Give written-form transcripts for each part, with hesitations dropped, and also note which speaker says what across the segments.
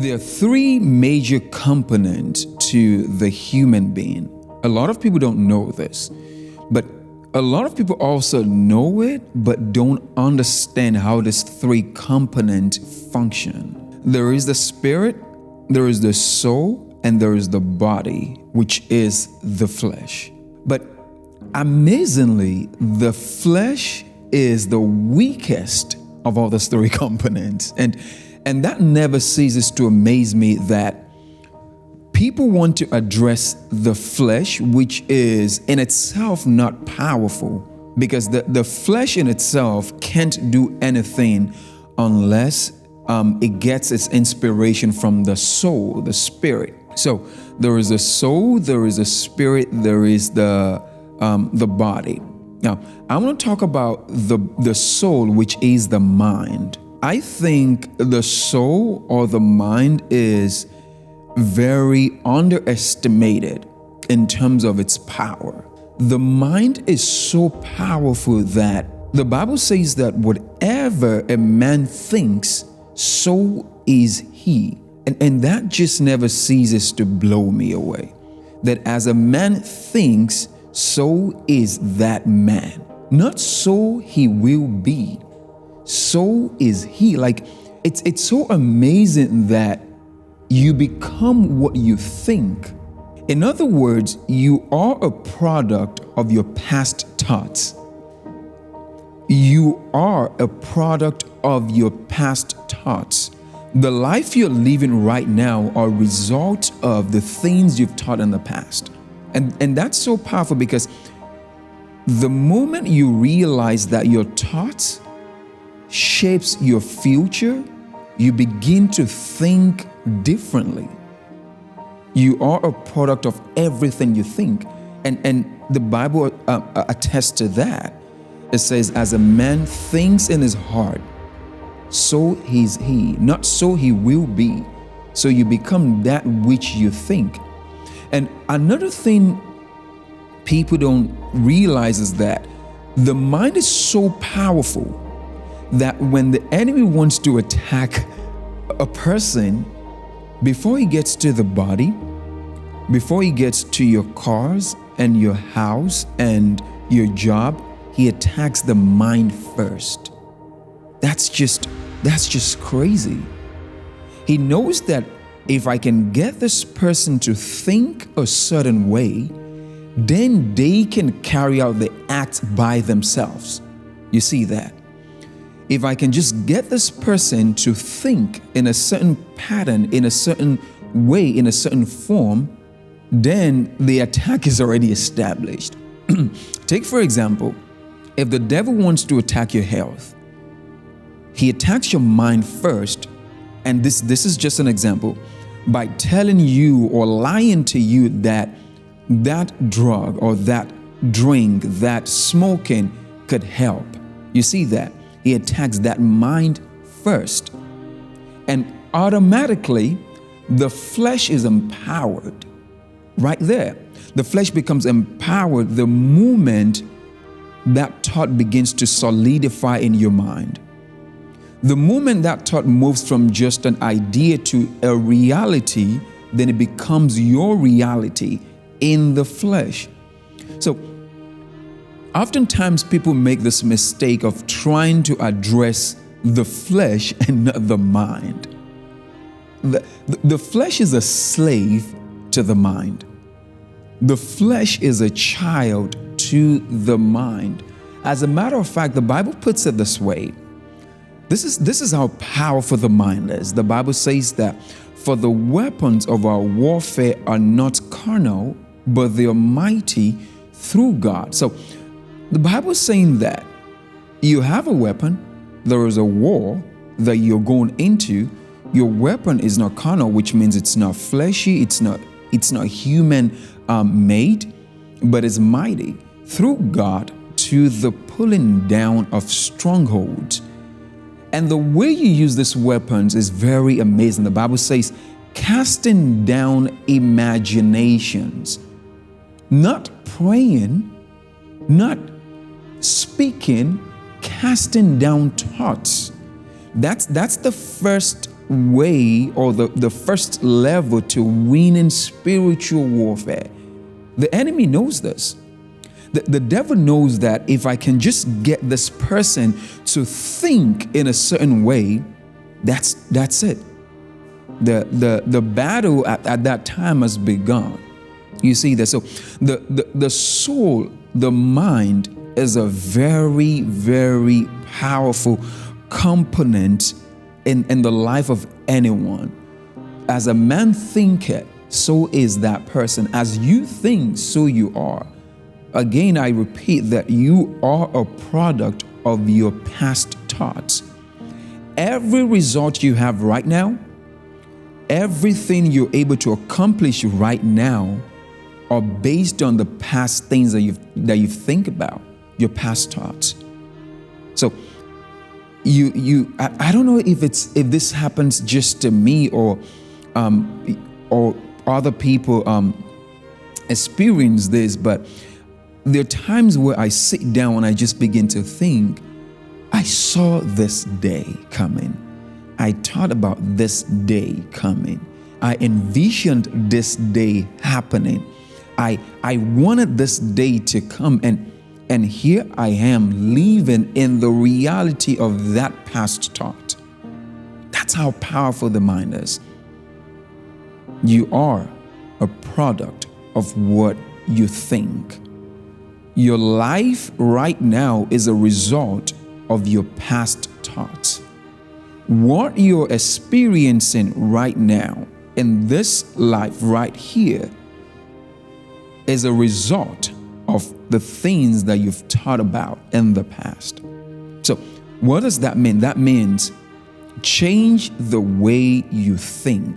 Speaker 1: There are three major components to the human being. A lot of people don't know this, but a lot of people also know it, but don't understand how these three components function. There is the spirit, there is the soul, and there is the body, which is the flesh. But amazingly, the flesh is the weakest of all those three components. And that never ceases to amaze me that people want to address the flesh, which is in itself not powerful, because the flesh in itself can't do anything unless it gets its inspiration from the soul, the spirit. So there is a soul, there is a spirit, there is the body. Now, I want to talk about the soul, which is the mind. I think the soul or the mind is very underestimated in terms of its power. The mind is so powerful that the Bible says that whatever a man thinks, so is he. And that just never ceases to blow me away. That as a man thinks, so is that man. Not so he will be. So is he. Like, it's so amazing that you become what you think. In other words, you are a product of your past thoughts. You are a product of your past thoughts. The life you're living right now are results of the things you've thought in the past. And that's so powerful, because the moment you realize that your thoughts shapes your future, you begin to think differently. You are a product of everything you think. And the Bible attests to that. It says, as a man thinks in his heart, so is he. Not so he will be. So you become that which you think. And another thing people don't realize is that the mind is so powerful that when the enemy wants to attack a person, before he gets to the body, before he gets to your cars and your house and your job, he attacks the mind first. That's just crazy. He knows that if I can get this person to think a certain way, then they can carry out the act by themselves. You see that? If I can just get this person to think in a certain pattern, in a certain way, in a certain form, then the attack is already established. Take, for example, if the devil wants to attack your health, he attacks your mind first, and this is just an example, by telling you or lying to you that that drug or that drink, that smoking could help. You see that? He attacks that mind first. And automatically, the flesh is empowered. Right there. The flesh becomes empowered the moment that thought begins to solidify in your mind. The moment that thought moves from just an idea to a reality, then it becomes your reality in the flesh. So, oftentimes people make this mistake of trying to address the flesh and not the mind. The flesh is a slave to the mind. The flesh is a child to the mind. As a matter of fact, the Bible puts it this way. This is how powerful the mind is. The Bible says that, for the weapons of our warfare are not carnal, but they are mighty through God. So the Bible is saying that you have a weapon, there is a war that you're going into. Your weapon is not carnal, which means it's not fleshy, it's not human made, but it's mighty through God to the pulling down of strongholds. And the way you use these weapons is very amazing. The Bible says, casting down imaginations, not praying, not speaking, casting down thoughts. That's the first way or the first level to winning spiritual warfare. The enemy knows this. The devil knows that if I can just get this person to think in a certain way, that's it. The battle at that time has begun. You see that? So the soul, the mind is a very, very powerful component in the life of anyone. As a man thinketh, so is that person. As you think, so you are. Again, I repeat that you are a product of your past thoughts. Every result you have right now, everything you're able to accomplish right now are based on the past things that you think about, your past thoughts. So I don't know if this happens just to me or other people experience this, but there are times where I sit down and I just begin to think, I saw this day coming. I thought about this day coming. I envisioned this day happening. I wanted this day to come, and here I am living in the reality of that past thought. That's how powerful the mind is. You are a product of what you think. Your life right now is a result of your past thoughts. What you're experiencing right now in this life right here is a result of the things that you've thought about in the past. So what does that mean? That means change the way you think.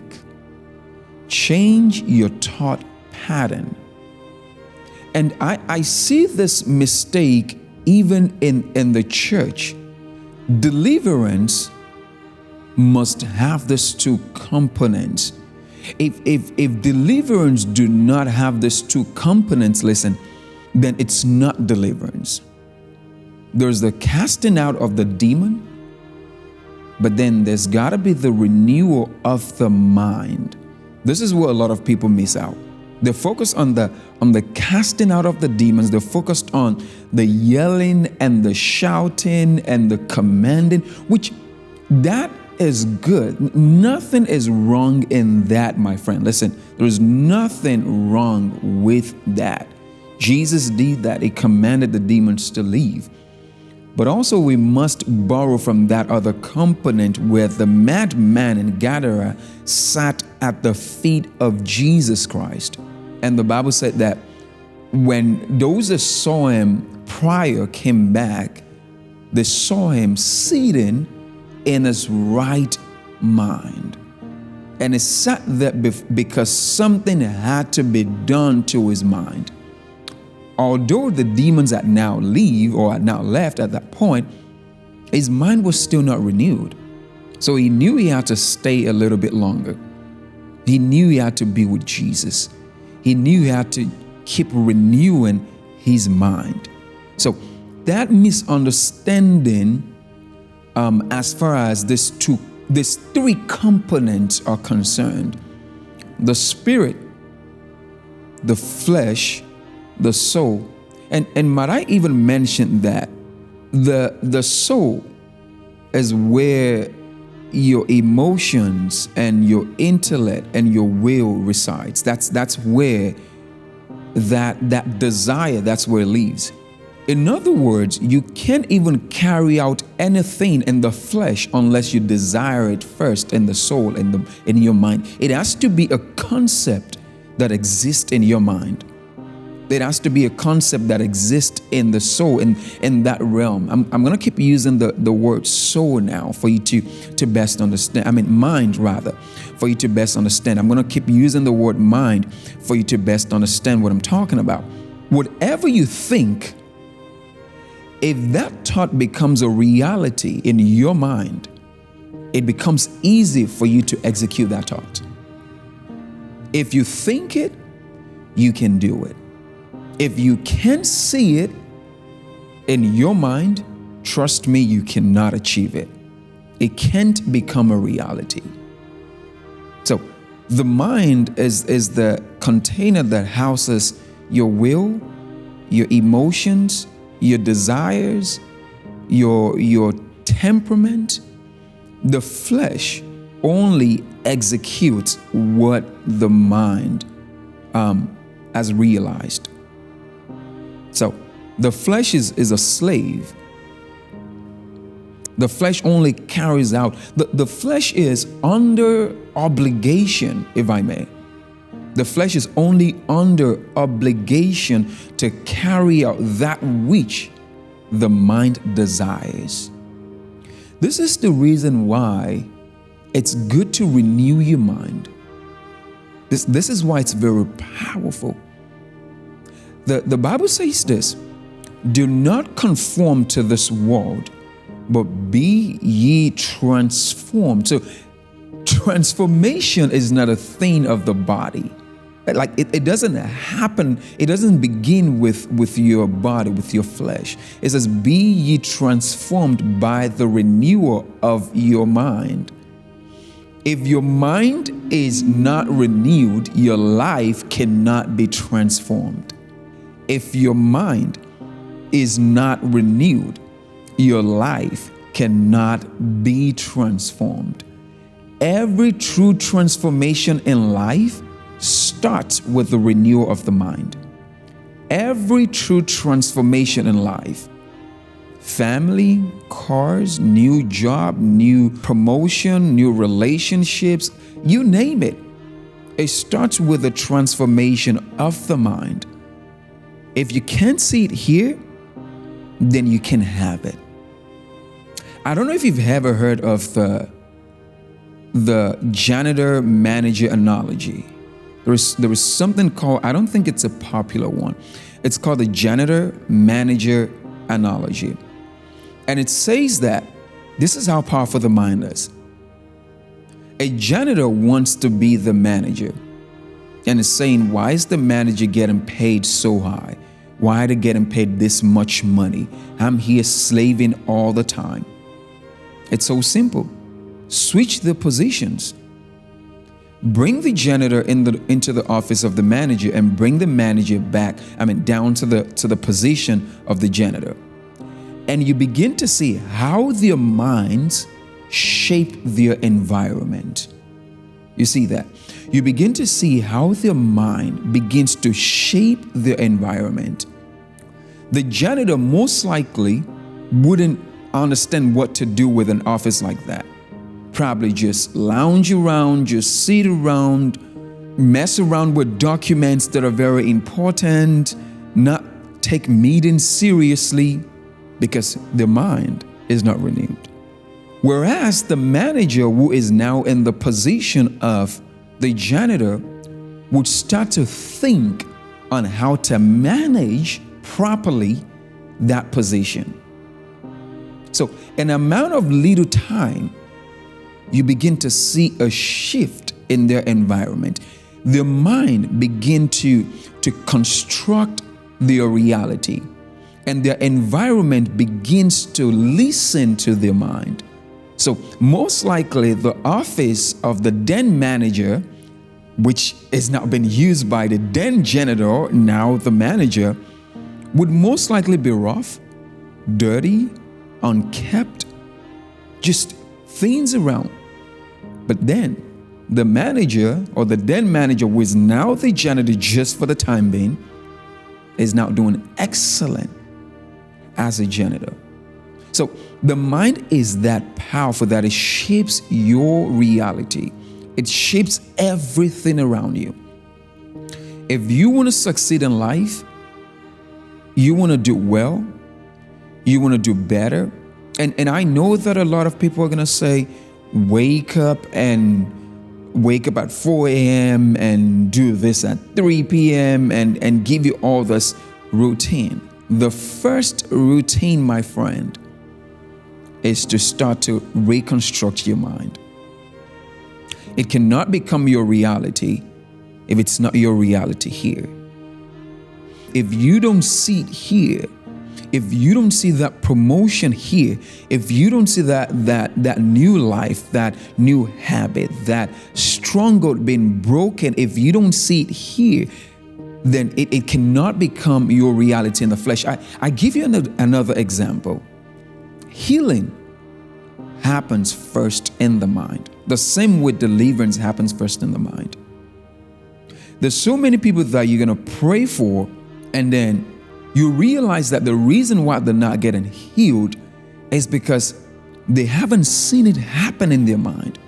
Speaker 1: Change your thought pattern. And I see this mistake even in the church. Deliverance must have these two components. If deliverance do not have these two components, listen, then it's not deliverance. There's the casting out of the demon, but then there's got to be the renewal of the mind. This is where a lot of people miss out. They focus on the casting out of the demons. They're focused on the yelling and the shouting and the commanding, which that is good. Nothing is wrong in that, my friend. Listen, there is nothing wrong with that. Jesus did that. He commanded the demons to leave. But also we must borrow from that other component where the madman in Gadara sat at the feet of Jesus Christ. And the Bible said that when those that saw him prior came back, they saw him sitting in his right mind. And he sat there because something had to be done to his mind. Although the demons had now left at that point, his mind was still not renewed. So he knew he had to stay a little bit longer. He knew he had to be with Jesus. He knew he had to keep renewing his mind. So that misunderstanding, as far as these three components are concerned, the spirit, the flesh, the soul, and might I even mention that the soul is where your emotions and your intellect and your will resides. That's where that desire, that's where it lives. In other words, you can't even carry out anything in the flesh unless you desire it first in the soul, in your mind. It has to be a concept that exists in your mind. It has to be a concept that exists in the soul, in that realm. I'm going to keep using the word soul now for you to best understand. I mean, mind rather, for you to best understand. I'm going to keep using the word mind for you to best understand what I'm talking about. Whatever you think, if that thought becomes a reality in your mind, it becomes easy for you to execute that thought. If you think it, you can do it. If you can't see it in your mind, trust me, you cannot achieve it. it can't become a reality. So the mind is the container that houses your will, your emotions, your desires, your temperament. The flesh only executes what the mind has realized. So the flesh is a slave. The flesh only carries out. The flesh is under obligation, if I may. The flesh is only under obligation to carry out that which the mind desires. This is the reason why it's good to renew your mind. This is why it's very powerful. The Bible says this: do not conform to this world, but be ye transformed. So transformation is not a thing of the body. Like it doesn't happen, it doesn't begin with your body, with your flesh. It says, be ye transformed by the renewal of your mind. If your mind is not renewed, your life cannot be transformed. If your mind is not renewed, your life cannot be transformed. Every true transformation in life starts with the renewal of the mind. Every true transformation in life, family, cars, new job, new promotion, new relationships, you name it, it starts with the transformation of the mind. If you can't see it here, then you can have it. I don't know if you've ever heard of the janitor manager analogy. There is something called, I don't think it's a popular one. It's called the janitor manager analogy. And it says that this is how powerful the mind is. A janitor wants to be the manager and is saying, why is the manager getting paid so high? Why are they getting paid this much money? I'm here slaving all the time. It's so simple. Switch the positions. Bring the janitor into the office of the manager and bring the manager back, down to the position of the janitor. And you begin to see how their minds shape their environment. You see that? You begin to see how their mind begins to shape their environment. The janitor most likely wouldn't understand what to do with an office like that. Probably just lounge around, just sit around, mess around with documents that are very important, not take meetings seriously because their mind is not renewed. Whereas the manager, who is now in the position of the janitor, would start to think on how to manage properly that position. So in a amount of little time, you begin to see a shift in their environment. Their mind begin to construct their reality, and their environment begins to listen to their mind. So most likely the office of the den manager, which is now been used by the den janitor, now the manager, would most likely be rough, dirty, unkept, just things around. But then the manager or the den manager, who is now the janitor just for the time being, is now doing excellent as a janitor. So the mind is that powerful that it shapes your reality. It shapes everything around you. If you want to succeed in life, you want to do well, you want to do better. And I know that a lot of people are going to say, wake up at 4 a.m. and do this at 3 p.m. and give you all this routine. The first routine, my friend, is to start to reconstruct your mind. It cannot become your reality if it's not your reality here. If you don't see it here, if you don't see that promotion here, if you don't see that new life, that new habit, that stronghold being broken, if you don't see it here, then it cannot become your reality in the flesh. I give you another example. Healing happens first in the mind. The same with deliverance happens first in the mind. There's so many people that you're going to pray for, and then you realize that the reason why they're not getting healed is because they haven't seen it happen in their mind.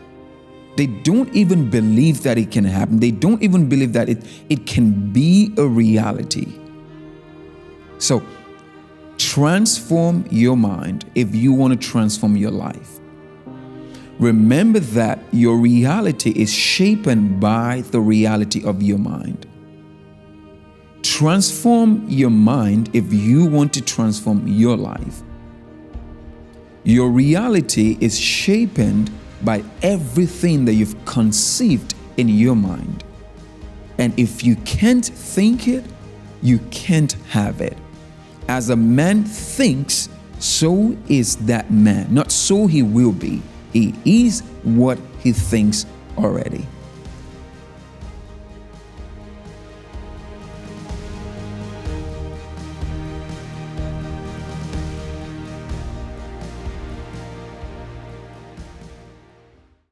Speaker 1: They don't even believe that it can happen. They don't even believe that it can be a reality. So, transform your mind if you want to transform your life. Remember that your reality is shaped by the reality of your mind. Transform your mind if you want to transform your life. Your reality is shaped by everything that you've conceived in your mind. And if you can't think it, you can't have it. As a man thinks, so is that man. Not so he will be. He is what he thinks already.